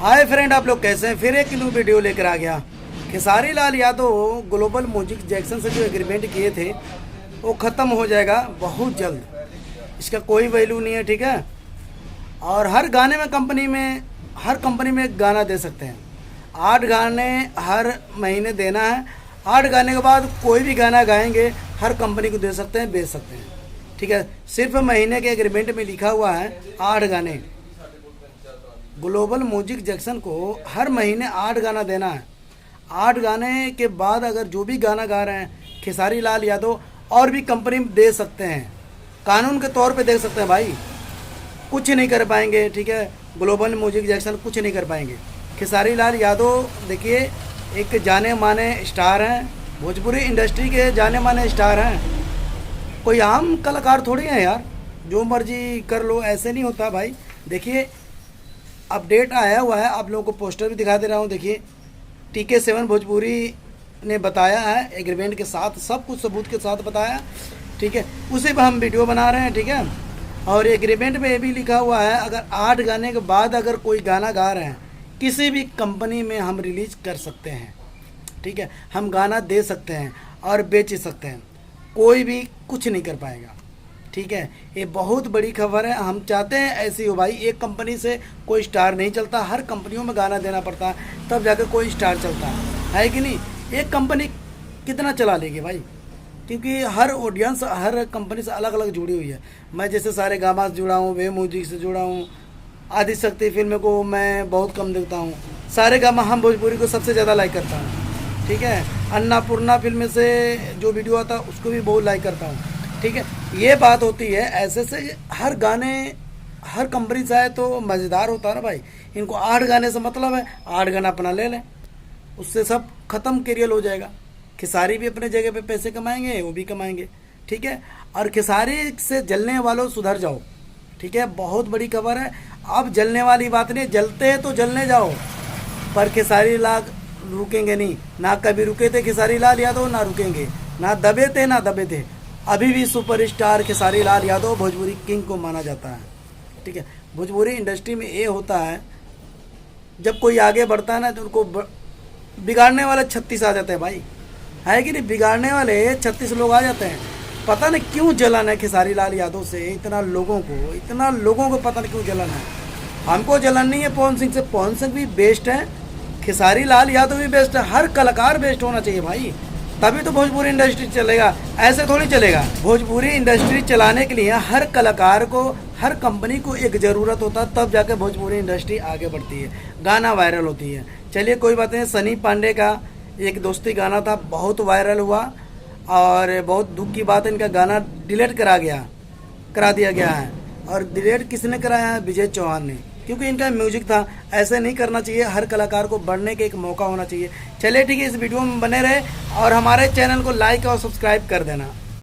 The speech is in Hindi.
हाय फ्रेंड, आप लोग कैसे हैं? फिर एक न्यू वीडियो लेकर आ गया। Khesari Lal Yadav global music Jackson से जो एग्रीमेंट किए थे वो ख़त्म हो जाएगा बहुत जल्द। इसका कोई वैल्यू नहीं है, ठीक है। और हर गाने में हर कंपनी में एक गाना दे सकते हैं। 8 गाने हर महीने देना है। 8 गाने के बाद कोई भी गाना गाएंगे हर कंपनी को दे सकते हैं, बेच सकते हैं, ठीक है। सिर्फ महीने के एग्रीमेंट में लिखा हुआ है 8 गाने। ग्लोबल म्यूजिक जैक्सन को हर महीने 8 गाना देना है। 8 गाने के बाद अगर जो भी गाना गा रहे हैं खेसारी लाल यादव और भी कंपनी दे सकते हैं, कानून के तौर पे दे सकते हैं भाई। कुछ नहीं कर पाएंगे, ठीक है। ग्लोबल म्यूजिक जैक्सन कुछ नहीं कर पाएंगे। खेसारी लाल यादव देखिए एक जाने माने स्टार हैं, भोजपुरी इंडस्ट्री के जाने माने स्टार हैं। कोई आम कलाकार थोड़ी हैं यार, जो मर्जी कर लो, ऐसे नहीं होता भाई। देखिए अपडेट आया हुआ है, आप लोगों को पोस्टर भी दिखा दे रहा हूँ। देखिए TK7 भोजपुरी ने बताया है एग्रीमेंट के साथ, सब कुछ सबूत के साथ बताया, ठीक है। उसे पर हम वीडियो बना रहे हैं, ठीक है। और एग्रीमेंट में ये भी लिखा हुआ है अगर 8 गाने के बाद अगर कोई गाना गा रहे हैं किसी भी कंपनी में हम रिलीज कर सकते हैं, ठीक है। हम गाना दे सकते हैं और बेच सकते हैं, कोई भी कुछ नहीं कर पाएगा, ठीक है। ये बहुत बड़ी खबर है। हम चाहते हैं ऐसी हो भाई। एक कंपनी से कोई स्टार नहीं चलता, हर कंपनियों में गाना देना पड़ता है तब जाकर कोई स्टार चलता है कि नहीं। एक कंपनी कितना चला लेगी भाई, क्योंकि हर ऑडियंस हर कंपनी से अलग अलग जुड़ी हुई है। मैं जैसे सारे गामा से जुड़ा हूँ, वे म्यूजिक से जुड़ा हूँ, आदि शक्ति फिल्म को मैं बहुत कम देखता हूँ। सारे गामा हम भोजपुरी को सबसे ज़्यादा लाइक करता हूँ, ठीक है। अन्नापूर्णा फिल्म से जो वीडियो आता है उसको भी बहुत लाइक करता हूँ, ठीक है। ये बात होती है। ऐसे से हर गाने हर कंपनी से आए तो मज़ेदार होता है ना भाई। इनको 8 गाने से मतलब है, 8 गाना अपना ले लें, उससे सब ख़त्म कैरियर हो जाएगा। खेसारी भी अपने जगह पे पैसे कमाएंगे, वो भी कमाएंगे, ठीक है। और खेसारी से जलने वालों सुधर जाओ, ठीक है। बहुत बड़ी खबर है। अब जलने वाली बात नहीं, जलते हैं तो जलने जाओ, पर खेसारी लाल रुकेंगे नहीं। ना कभी रुके थे खेसारी लाल यादव, ना रुकेंगे, ना दबे थे ना दबे थे। अभी भी सुपरस्टार खेसारी लाल यादव भोजपुरी किंग को माना जाता है, ठीक है। भोजपुरी इंडस्ट्री में ये होता है जब कोई आगे बढ़ता है ना तो उनको बिगाड़ने वाले 36 आ जाते हैं भाई, है कि नहीं। बिगाड़ने वाले 36 लोग आ जाते हैं। पता नहीं क्यों जलन है खेसारी लाल यादव से, इतना लोगों को पता नहीं क्यों जलन है। हमको जलन नहीं है पवन सिंह से, पवन सिंह भी बेस्ट है, खेसारी लाल यादव भी बेस्ट है। हर कलाकार बेस्ट होना चाहिए भाई, तभी तो भोजपुरी इंडस्ट्री चलेगा, ऐसे थोड़ी चलेगा। भोजपुरी इंडस्ट्री चलाने के लिए हर कलाकार को हर कंपनी को एक ज़रूरत होता है, तब जाकर भोजपुरी इंडस्ट्री आगे बढ़ती है, गाना वायरल होती है। चलिए कोई बात नहीं। सनी पांडे का एक दोस्ती गाना था, बहुत वायरल हुआ और बहुत दुख की बात है, इनका गाना डिलीट करा दिया गया है। और डिलीट किसने कराया है? विजय चौहान ने, क्योंकि इनका म्यूजिक था। ऐसे नहीं करना चाहिए, हर कलाकार को बढ़ने का एक मौका होना चाहिए। चलिए ठीक है, इस वीडियो में बने रहे और हमारे चैनल को लाइक और सब्सक्राइब कर देना।